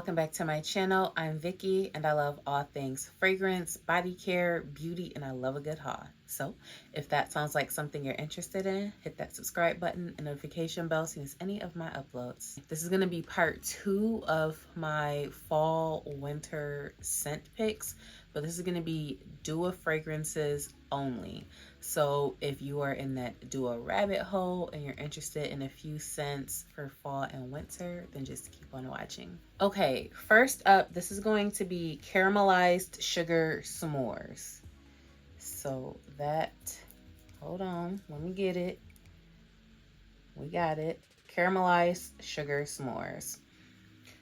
welcome back to my channel. I'm Vicky and I love all things fragrance, body care, beauty, and I love a good haul. So if that sounds like something you're interested in, hit that subscribe button and notification bell so you miss any of my uploads. This is going to be part 2 of my fall winter scent picks, but this is going to be duo fragrances only. So if you are in that duo rabbit hole and you're interested in a few scents for fall and winter, then just keep on watching. Okay, first up, this is going to be Caramelized Sugar S'mores. So that, hold on, let me get it. We got it. Caramelized Sugar S'mores.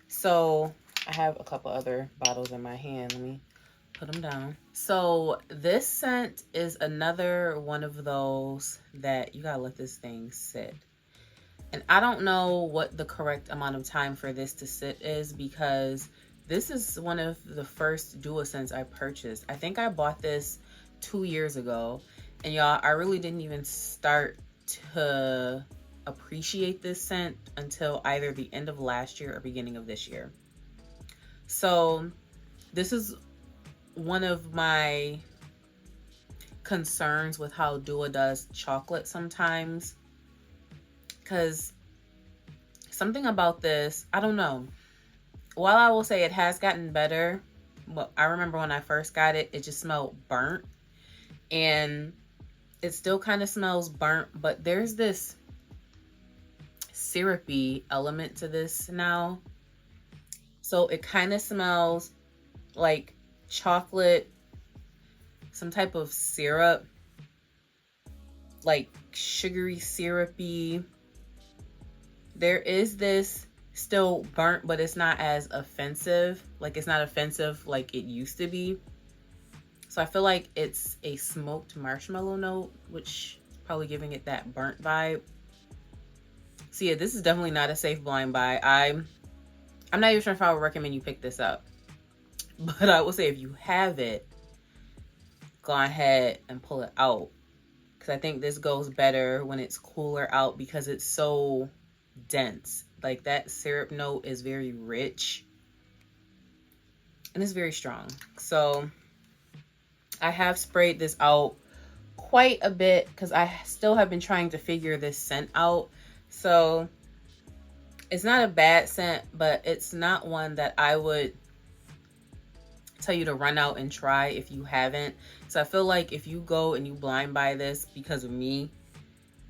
So I have a couple other bottles in my hand. Let me put them down. So this scent is another one of those that you gotta let this thing sit. And I don't know what the correct amount of time for this to sit is, because this is one of the first duo scents I purchased. I think I bought this 2 years ago, and y'all, I really didn't even start to appreciate this scent until either the end of last year or beginning of this year. So this is one of my concerns with how duo does chocolate sometimes, because something about this, I don't know. While I will say it has gotten better, but I remember when I first got it, it just smelled burnt, and it still kind of smells burnt, but there's this syrupy element to this now. So it kind of smells like chocolate, some type of syrup, like sugary syrupy. There is this still burnt, but it's not as offensive. Like, it's not offensive like it used to be. So I feel like it's a smoked marshmallow note, which is probably giving it that burnt vibe. So yeah, this is definitely not a safe blind buy. I'm not even sure if I would recommend you pick this up, but I will say if you have it, go ahead and pull it out, because I think this goes better when it's cooler out, because it's so dense. Like, that syrup note is very rich and it's very strong. So I have sprayed this out quite a bit because I still have been trying to figure this scent out. So it's not a bad scent, but it's not one that I would tell you to run out and try if you haven't. So I feel like if you go and you blind buy this because of me,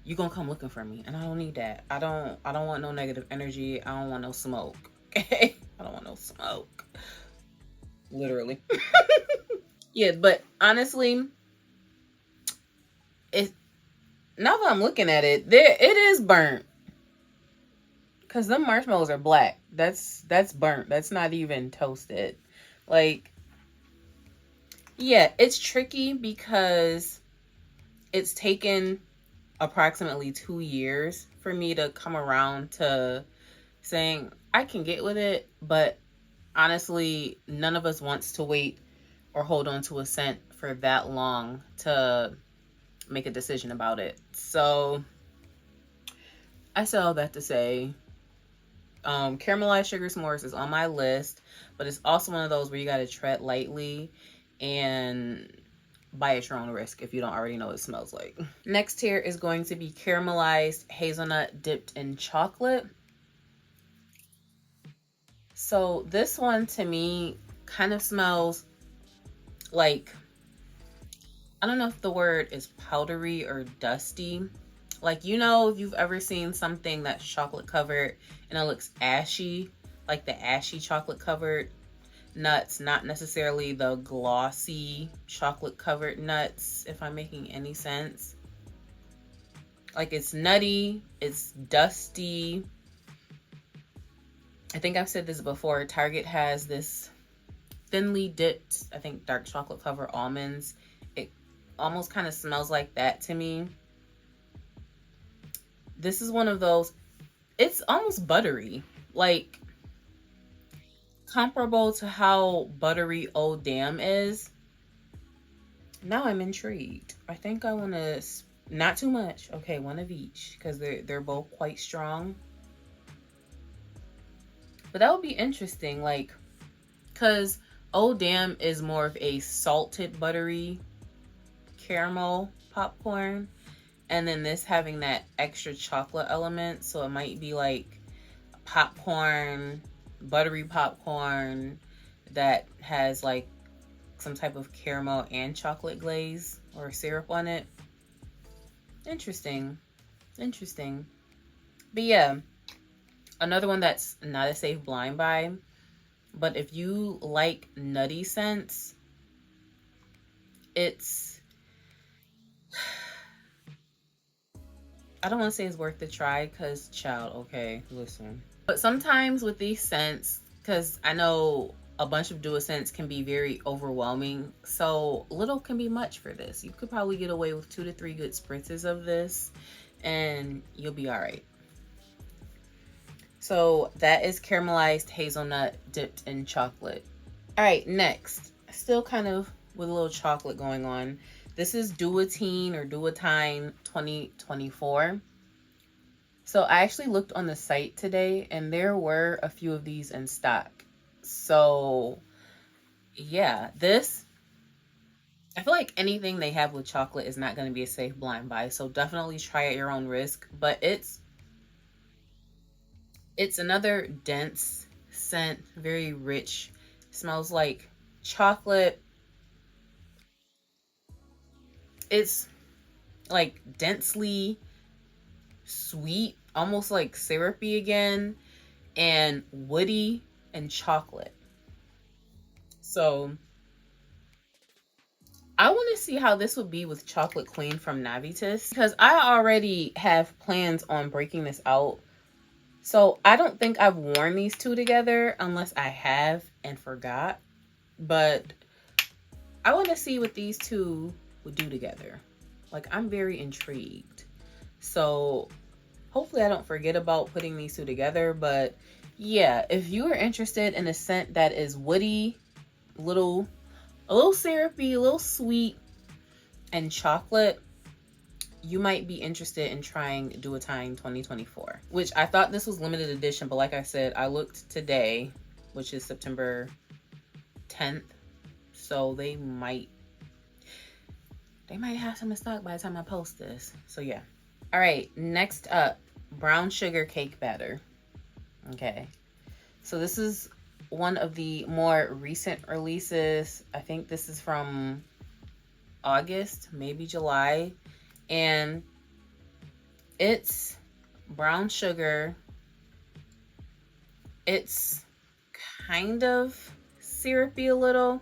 you're gonna come looking for me, and I don't need that. I don't want no negative energy. I don't want no smoke. Okay, I don't want no smoke, literally. Yeah, but honestly, now that I'm looking at it, it is burnt, because them marshmallows are black. That's burnt. That's not even toasted. Like, yeah, it's tricky because it's taken approximately 2 years for me to come around to saying I can get with it, but honestly, none of us wants to wait or hold on to a scent for that long to make a decision about it. So I say all that to say, Caramelized Sugar S'mores is on my list, but it's also one of those where you got to tread lightly and buy at your own risk if you don't already know what it smells like. Next here is going to be Caramelized Hazelnut Dipped in Chocolate. So this one to me kind of smells like, I don't know if the word is powdery or dusty. Like, you know, if you've ever seen something that's chocolate covered and it looks ashy, like the ashy chocolate covered nuts, not necessarily the glossy chocolate covered nuts, if I'm making any sense. Like, it's nutty, it's dusty. I think I've said this before, Target has this thinly dipped, I think, dark chocolate covered almonds. It almost kind of smells like that to me. This is one of those, it's almost buttery, like comparable to how buttery Old Dam is. Now I'm intrigued. I think I want to, not too much, okay, one of each, because they're both quite strong. But that would be interesting, like, because Oh Damn is more of a salted buttery caramel popcorn, and then this having that extra chocolate element, so it might be like popcorn, buttery popcorn that has like some type of caramel and chocolate glaze or syrup on it. Interesting. Interesting. But yeah, another one that's not a safe blind buy, but if you like nutty scents, it's, I don't want to say it's worth the try because, child, okay, listen. But sometimes with these scents, because I know a bunch of Dua scents can be very overwhelming, so little can be much for this. You could probably get away with 2 to 3 good spritzes of this and you'll be all right. So that is caramelized hazelnut dipped in chocolate. All right, next, still kind of with a little chocolate going on. This is Dutin or Dutin 2024. So I actually looked on the site today and there were a few of these in stock. So yeah, this, I feel like anything they have with chocolate is not going to be a safe blind buy. So definitely try at your own risk. But it's another dense scent, very rich. Smells like chocolate. It's like densely sweet, almost like syrupy again, and woody and chocolate. So I want to see how this would be with Chocolate Queen from Navitas, because I already have plans on breaking this out. So I don't think I've worn these two together unless I have and forgot. But I want to see what these two would do together. Like, I'm very intrigued. So hopefully I don't forget about putting these two together. But yeah, if you are interested in a scent that is woody, a little syrupy, a little sweet, and chocolate, you might be interested in trying Dutin 2024, which I thought this was limited edition, but like I said, I looked today, which is September 10th, so they might have some in stock by the time I post this. So yeah. All right, next up, brown sugar cake batter. Okay, so this is one of the more recent releases. I think this is from August, maybe July. And it's brown sugar. It's kind of syrupy a little.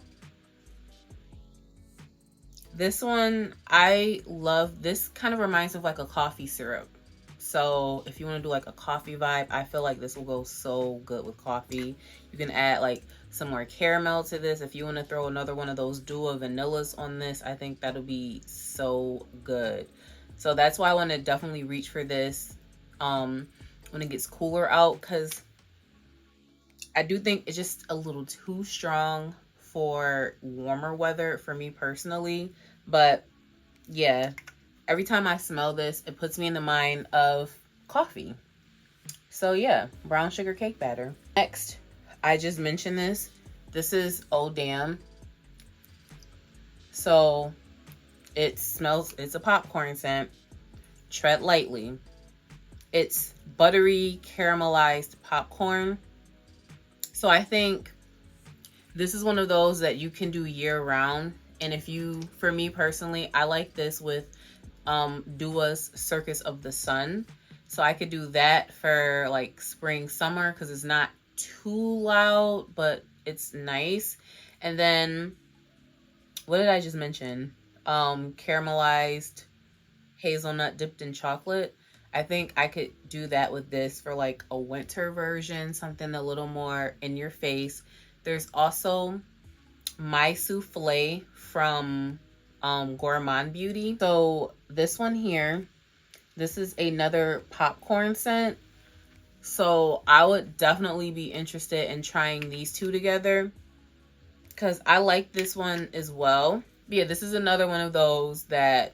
This one, I love. This kind of reminds me of like a coffee syrup. So if you want to do like a coffee vibe, I feel like this will go so good with coffee. You can add like some more caramel to this. If you want to throw another one of those Dua vanillas on this, I think that'll be so good. So that's why I want to definitely reach for this when it gets cooler out, because I do think it's just a little too strong for warmer weather for me personally. But yeah, every time I smell this, it puts me in the mind of coffee. So yeah, brown sugar cake batter. Next, I just mentioned this. This is Oh Damn. So it smells, it's a popcorn scent. Tread lightly. It's buttery caramelized popcorn. So I think this is one of those that you can do year round. And if you, for me personally, I like this with Dua's Circus of the Sun. So I could do that for like spring, summer, because it's not too loud, but it's nice. And then, what did I just mention? Caramelized hazelnut dipped in chocolate. I think I could do that with this for like a winter version, something a little more in your face. There's also My Souffle from Gourmand Beauty. So this one here, this is another popcorn scent. So I would definitely be interested in trying these two together because I like this one as well. But yeah, this is another one of those that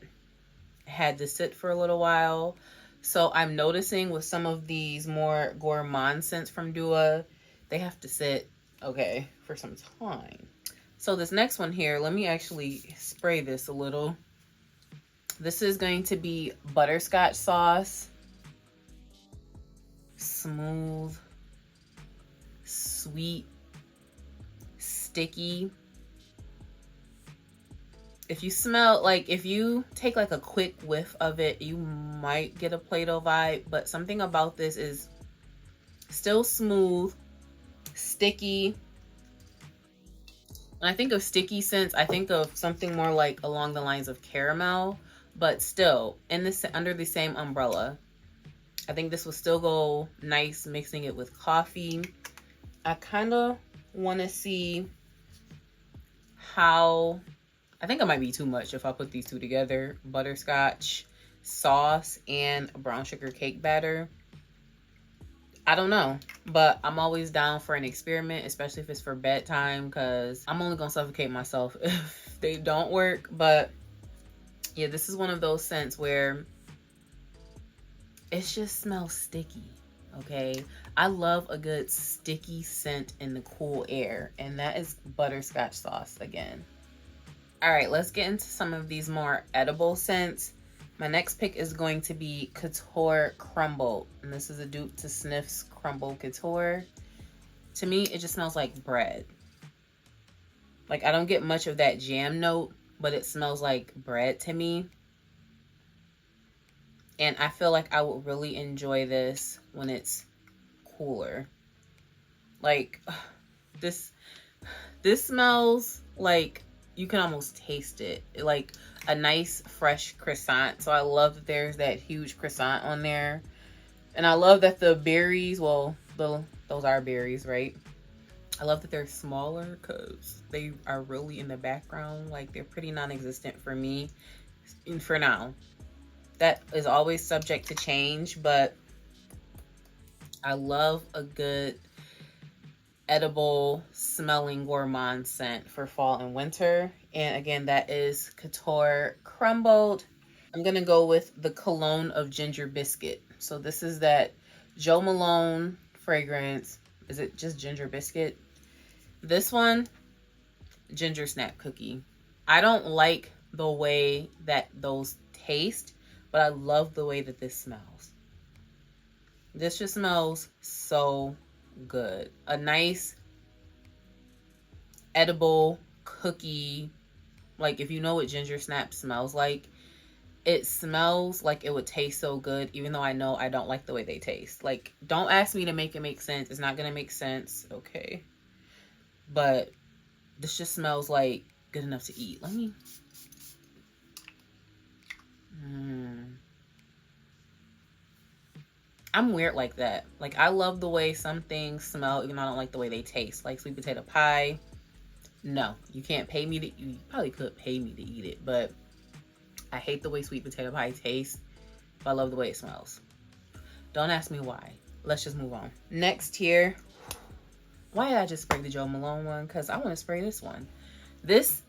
had to sit for a little while. So I'm noticing with some of these more gourmand scents from Dua, they have to sit, okay, for some time. So this next one here, let me actually spray this a little. This is going to be Butterscotch Sauce. Smooth, sweet, sticky. If you smell, like, if you take like a quick whiff of it, you might get a Play-Doh vibe, but something about this is still smooth, sticky. When I think of sticky scents, I think of something more like along the lines of caramel, but still in this, under the same umbrella. I think this will still go nice mixing it with coffee. I kind of want to see how, I think it might be too much if I put these two together. Butterscotch sauce and brown sugar cake batter. I don't know, but I'm always down for an experiment, especially if it's for bedtime, because I'm only going to suffocate myself if they don't work. But yeah, this is one of those scents where it just smells sticky, okay? I love a good sticky scent in the cool air, and that is butterscotch sauce again. All right, let's get into some of these more edible scents. My next pick is going to be Couture Crumble, and this is a dupe to Sniff's Crumble Couture. To me, it just smells like bread. Like, I don't get much of that jam note, but it smells like bread to me. And I feel like I would really enjoy this when it's cooler. Like, this smells like you can almost taste it. Like a nice fresh croissant. So I love that there's that huge croissant on there. And I love that the berries, well, those are berries, right? I love that they're smaller because they are really in the background. Like, they're pretty non-existent for me for now. That is always subject to change, but I love a good edible smelling gourmand scent for fall and winter. And again, that is Couture Crumbled. I'm gonna go with the Cologne of Ginger Biscuit. So this is that Jo Malone fragrance. Is it just ginger biscuit? This one, ginger snap cookie. I don't like the way that those taste, but I love the way that this smells. This just smells so good. A nice edible cookie. Like, if you know what ginger snap smells like, it smells like it would taste so good, even though I know I don't like the way they taste. Like, don't ask me to make it make sense. It's not gonna make sense, okay? But this just smells like good enough to eat. Let me... I'm weird like that. Like, I love the way some things smell, even though I don't like the way they taste. Like sweet potato pie. No, you can't pay me to... You probably could pay me to eat it, but I hate the way sweet potato pie tastes, but I love the way it smells. Don't ask me why. Let's just move on. Next here. Why did I just spray the Jo Malone one? Because I want to spray this one. This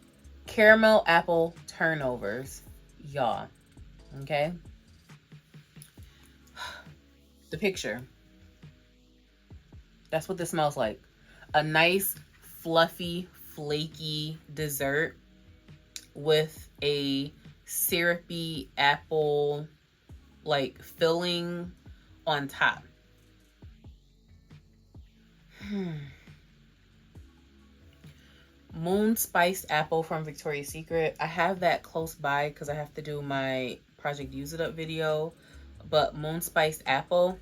Caramel Apple Turnovers. Y'all. Okay? The picture. That's what this smells like. A nice, fluffy, flaky dessert with a syrupy apple like filling on top. Moon Spiced Apple from Victoria's Secret. I have that close by because I have to do my Project Use It Up video. But Moon Spiced Apple.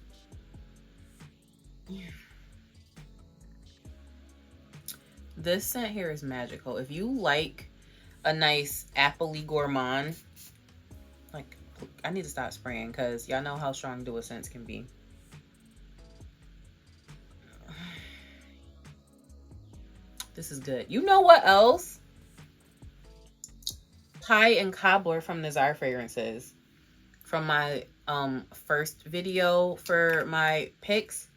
This scent here is magical. If you like a nice appley gourmand, like, I need to stop spraying because y'all know how strong dual scents can be. This is good. You know what else? Pie and Cobbler from Nazar Fragrances. From my first video for my picks.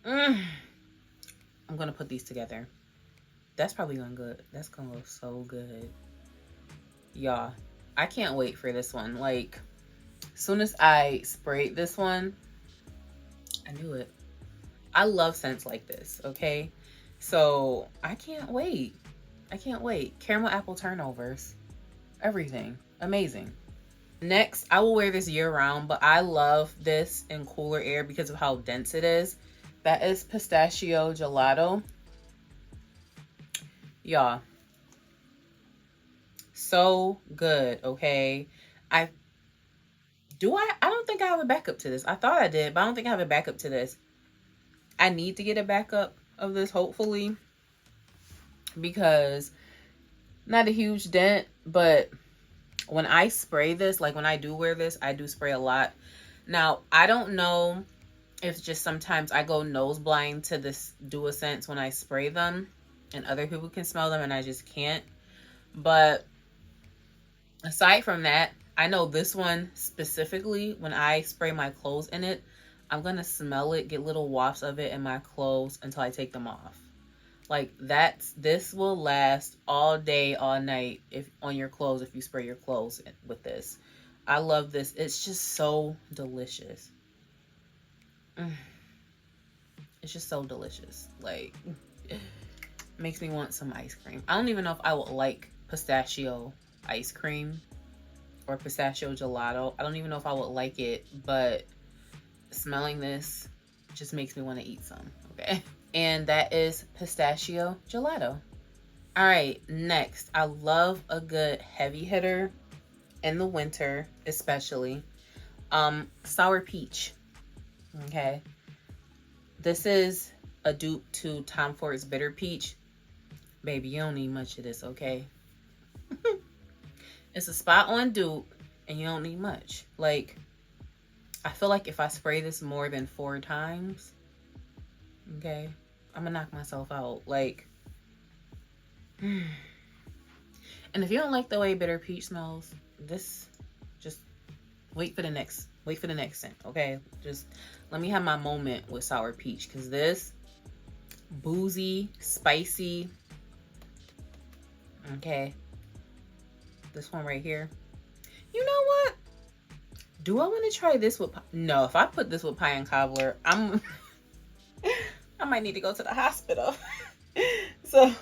I'm gonna put these together. That's probably going good. That's gonna look so good. Y'all, I can't wait for this one. Like, as soon as I sprayed this one, I knew it. I love scents like this, okay? So I can't wait. I can't wait. Caramel apple turnovers. Everything. Amazing. Next, I will wear this year round, but I love this in cooler air because of how dense it is. That is Pistachio Gelato. Y'all. So good, okay? I don't think I have a backup to this. I thought I did, but I don't think I have a backup to this. I need to get a backup of this, hopefully, because not a huge dent, but when I spray this, like when I do wear this, I do spray a lot. Now, I don't know if just sometimes I go nose blind to this duo scents when I spray them and other people can smell them and I just can't. But aside from that, I know this one specifically, when I spray my clothes in it, I'm going to smell it, get little wafts of it in my clothes until I take them off. Like this will last all day, all night if on your clothes, if you spray your clothes with this. I love this. It's just so delicious. It's just so delicious. Like, it makes me want some ice cream. I don't even know if I would like pistachio ice cream or pistachio gelato. I don't even know if I would like it, but smelling this just makes me want to eat some, okay? And that is pistachio gelato. All right, next, I love a good heavy hitter in the winter, especially. Sour peach. Okay. This is a dupe to Tom Ford's Bitter Peach. Baby, you don't need much of this, okay? It's a spot on dupe, and you don't need much. Like, I feel like if I spray this more than 4 times, okay, I'm gonna knock myself out. Like, and if you don't like the way Bitter Peach smells, this, just wait for the next scent, okay? Just let me have my moment with Sour Peach, because this, boozy, spicy, okay? This one right here. You know what? Do I want to try this with no, if I put this with pie and cobbler, I might need to go to the hospital. So,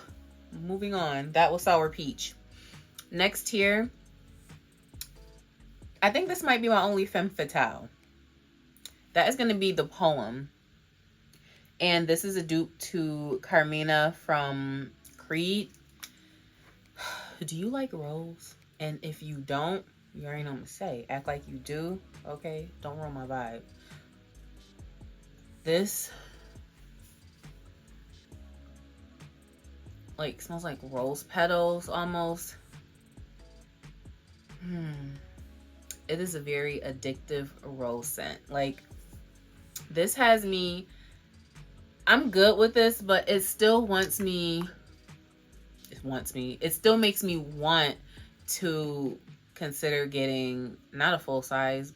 moving on. That was Sour Peach. Next here, I think this might be my only femme fatale. That is going to be the Poem. And this is a dupe to Carmina from Creed. Do you like rose? And if you don't, you already know what to say. Act like you do, okay? Don't ruin my vibe. This, like, smells like rose petals almost. It is a very addictive rose scent. Like, this has me, I'm good with this, but it still it still makes me want to consider getting not a full size,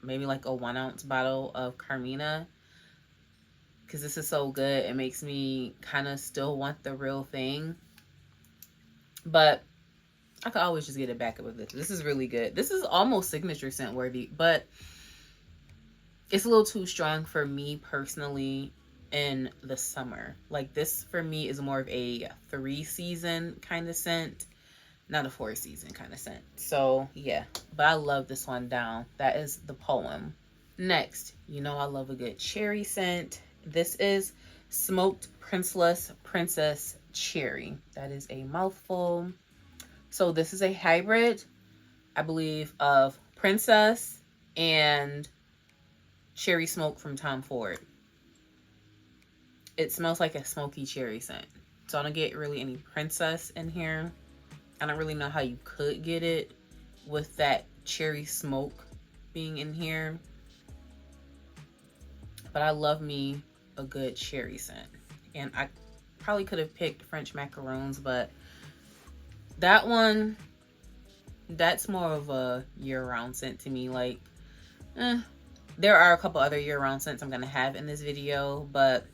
maybe like a 1 ounce bottle of Carmina, because this is so good. It makes me kind of still want the real thing, but I could always just get a backup of this. This is really good. This is almost signature scent worthy, but it's a little too strong for me personally in the summer. Like, this for me is more of a 3-season kind of scent, not a 4-season kind of scent. So yeah, but I love this one down. That is the Poem. Next, you know I love a good cherry scent. This is Smoked Princess Cherry. That is a mouthful. So this is a hybrid, I believe, of Princess and Cherry Smoke from Tom Ford. It smells like a smoky cherry scent. So I don't get really any Princess in here. I don't really know how you could get it with that cherry smoke being in here. But I love me a good cherry scent. And I probably could have picked French macaroons, but that one, that's more of a year-round scent to me. Like, there are a couple other year-round scents I'm going to have in this video, but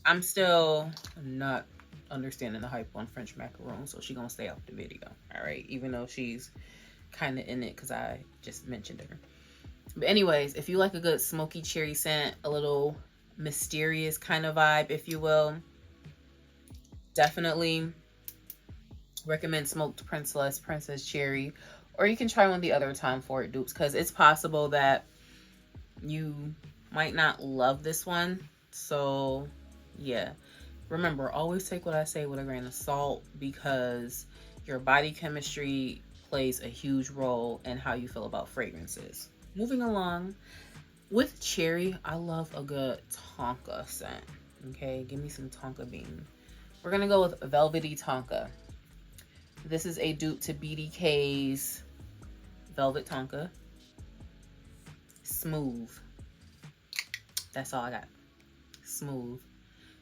I'm still not understanding the hype on French macaroons, so she's going to stay off the video, all right? Even though she's kind of in it because I just mentioned her. But anyways, if you like a good smoky cherry scent, a little mysterious kind of vibe, if you will. Definitely recommend Smoked Princess Cherry, or you can try one of the other Tom Ford dupes, because it's possible that you might not love this one. So yeah, remember, always take what I say with a grain of salt, because your body chemistry plays a huge role in how you feel about fragrances. Moving along, with cherry, I love a good Tonka scent. Okay, give me some Tonka bean. We're gonna go with Velvety Tonka. This is a dupe to BDK's Velvet Tonka. Smooth. That's all I got. Smooth.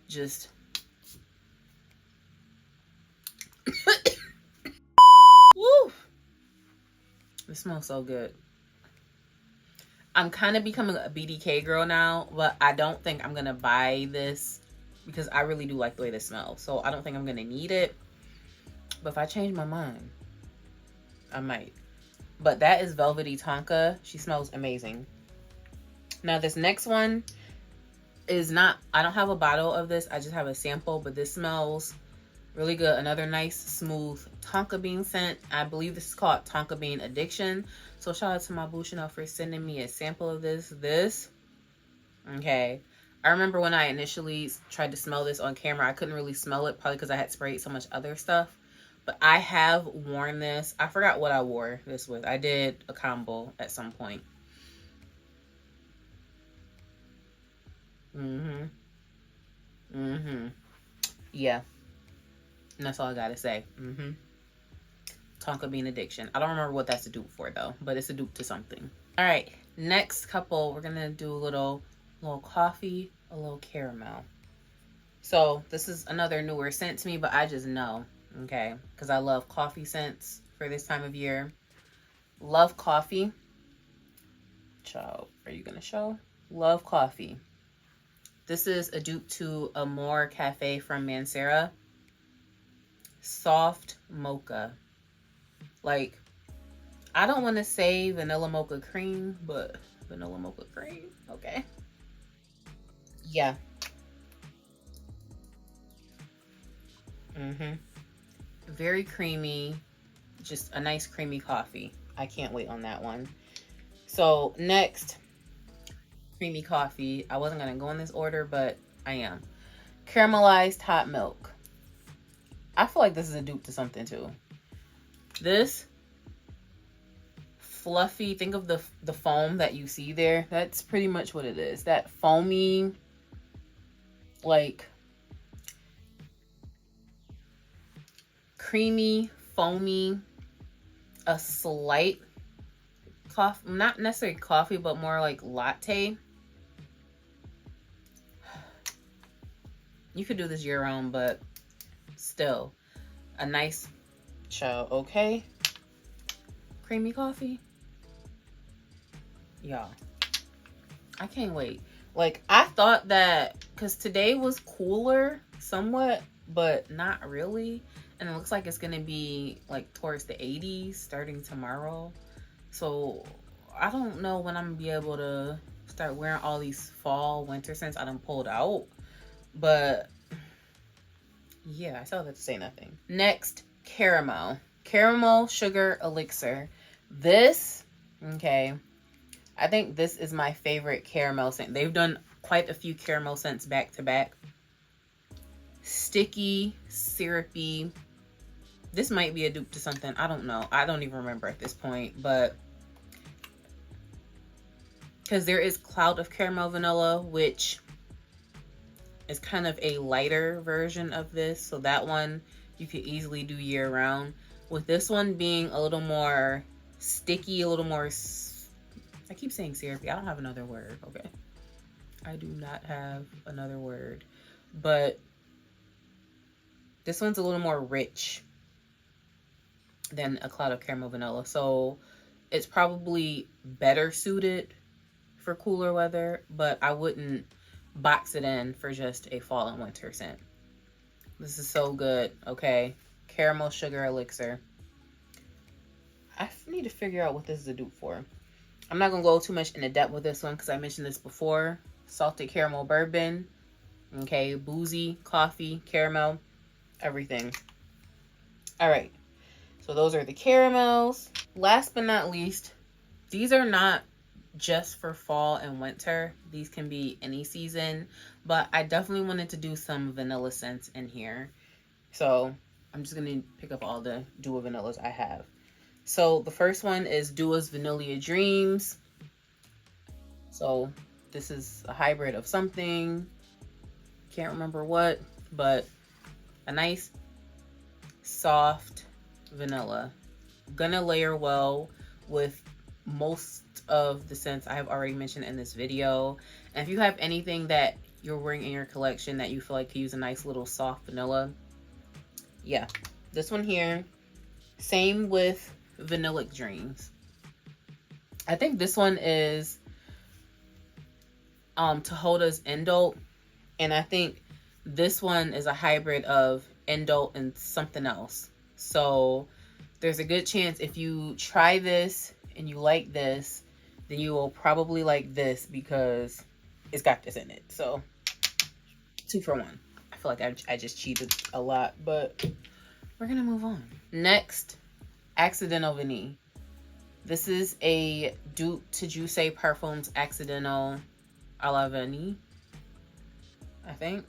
Just woo! It smells so good. I'm kind of becoming a BDK girl now, but I don't think I'm gonna buy this because I really do like the way this smells. So I don't think I'm gonna need it. But if I change my mind, I might. But that is Velvety Tonka. She smells amazing. Now this next one is not, I don't have a bottle of this. I just have a sample, but this smells really good. Another nice, smooth Tonka bean scent. I believe this is called Tonka Bean Addiction. So shout out to my boo Chanel for sending me a sample of this. Okay. I remember when I initially tried to smell this on camera, I couldn't really smell it, probably because I had sprayed so much other stuff. But I have worn this. I forgot what I wore this with. I did a combo at some point. Yeah. And that's all I gotta say. Tonka Bean Addiction. I don't remember what that's a dupe for though, but it's a dupe to something. All right, next couple, we're gonna do a little coffee, a little caramel. So this is another newer scent to me, but I just know, okay, because I love coffee scents for this time of year. Love coffee. Child, are you gonna show? Love coffee. This is a dupe to Amore Caf from Mancera. Soft mocha. Like, I don't want to say vanilla mocha cream, but vanilla mocha cream, okay. Yeah. Very creamy, just a nice creamy coffee. I can't wait on that one. So next, creamy coffee. I wasn't gonna go in this order, but I am. Caramelized hot milk. I feel like this is a dupe to something too. This fluffy, think of the foam that you see there. That's pretty much what it is. That foamy, like creamy, foamy, a slight coffee, not necessarily coffee, but more like latte. You could do this year round, but still a nice show. Okay, creamy coffee, y'all. I can't wait. Like, I thought that because today was cooler somewhat, but not really, and it looks like it's gonna be like towards the 80s starting tomorrow. So I don't know when I'm gonna be able to start wearing all these fall winter scents I done pulled out. But yeah, I still have to say nothing. Next, caramel. Caramel Sugar Elixir. This, okay, I think this is my favorite caramel scent. They've done quite a few caramel scents back to back. Sticky, syrupy. This might be a dupe to something. I don't know. I don't even remember at this point, but because there is Cloud of Caramel Vanilla, which is kind of a lighter version of this. So that one you could easily do year round. With this one being a little more sticky, a little more, I keep saying syrupy. I don't have another word, okay? I do not have another word. But this one's a little more rich than a Cloud of Caramel Vanilla. So it's probably better suited for cooler weather, but I wouldn't box it in for just a fall and winter scent. This is so good, okay? Caramel Sugar Elixir. I need to figure out what this is a dupe for. I'm not gonna go too much into depth with this one because I mentioned this before, salted caramel bourbon. Okay, boozy, coffee, caramel, everything. All right, so those are the caramels. Last but not least, these are not just for fall and winter. These can be any season, but I definitely wanted to do some vanilla scents in here. So I'm just gonna pick up all the Dua Vanillas I have. So the first one is Dua's Vanilla Dreams. So this is a hybrid of something. Can't remember what, but a nice soft vanilla. Gonna layer well with most of the scents I have already mentioned in this video. And if you have anything that you're wearing in your collection that you feel like could use a nice little soft vanilla, yeah, this one here. Same with Vanillic Dreams. I think this one is Tahoda's Indult, and I think this one is a hybrid of Indult and something else. So there's a good chance if you try this and you like this, then you will probably like this because it's got this in it. So 2 for 1. I feel like I just cheated a lot, but we're gonna move on. Next, Accidental Veni. This is a dupe to Juicy Parfums Accidental a la Veni, I think.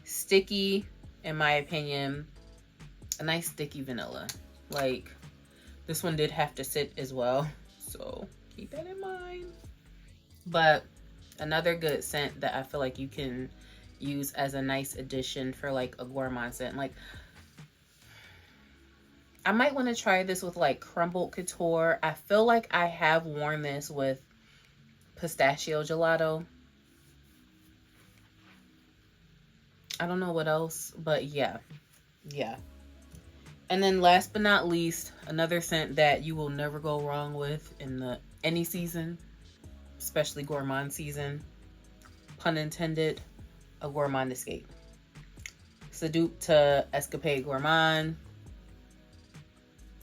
Sticky, in my opinion. A nice sticky vanilla. Like, this one did have to sit as well, so keep that in mind. But another good scent that I feel like you can use as a nice addition for like a gourmand scent. Like, I might want to try this with like Crumbled Couture. I feel like I have worn this with Pistachio Gelato. I don't know what else, but yeah. And then last but not least, another scent that you will never go wrong with in any season, especially gourmand season, pun intended, a Gourmand Escape. It's a dupe to Escapade Gourmand.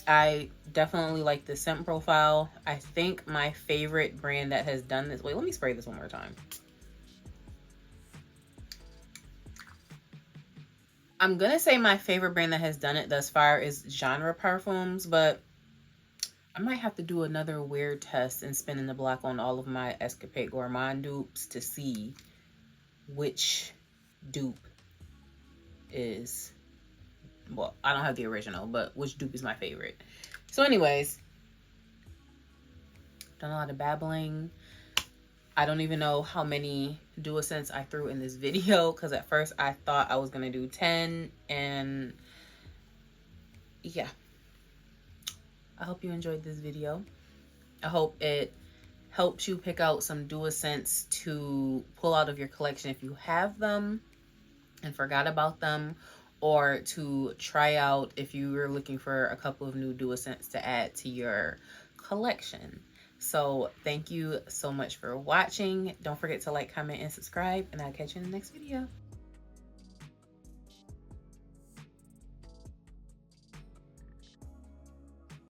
I definitely like the scent profile. I think my favorite brand that has done this, wait, let me spray this one more time. I'm gonna say my favorite brand that has done it thus far is Genre Parfums, but I might have to do another weird test and spin in the block on all of my Escapade Gourmand dupes to see which dupe is, well, I don't have the original, but which dupe is my favorite. So anyways, done a lot of babbling. I don't even know how many Dua scents I threw in this video, because at first I thought I was going to do 10, and yeah. I hope you enjoyed this video. I hope it helps you pick out some Dua scents to pull out of your collection if you have them and forgot about them, or to try out if you were looking for a couple of new Dua scents to add to your collection. So thank you so much for watching. Don't forget to like, comment, and subscribe, and I'll catch you in the next video.